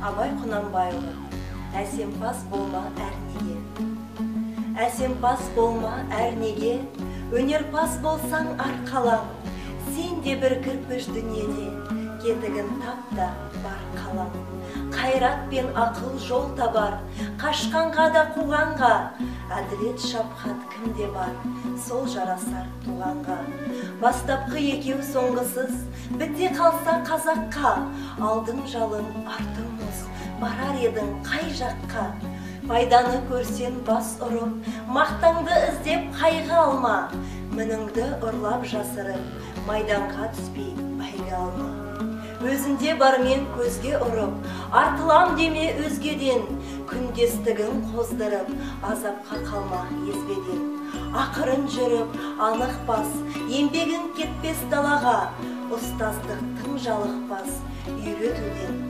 Абай Құнанбайұлы. Әсемпаз болма әр неге. Әсемпаз болма әр неге, өнерпаз болсаң арқалаң. Сен де бір кірпіш дүниеде, кетігін тап та бар қалаң. Қайрат пен ақыл жол табар, қашқанға да қуғанға. Әділет шапқат кімде бар, сол жарасар туғанға. Бастапқы екеу соңғысыз, біте қалса қазаққа. Алдың жалын, артың мұз, барар едің қай жаққа. Пайданы көрсен бас ұрып, мақтаңды іздеп қайғы алма. Мініңді ұрлап жасырып, майданға түспей бәйге алма. Өзінде бармен көзге ұрып, артылам деме өзгеден. Күндестігін қоздырып, азапқа қалма езбеден. Ақырын жүріп, анық бас, еңбегін кетпес далаға. Ұстаздық тым жалықпас, үйретуден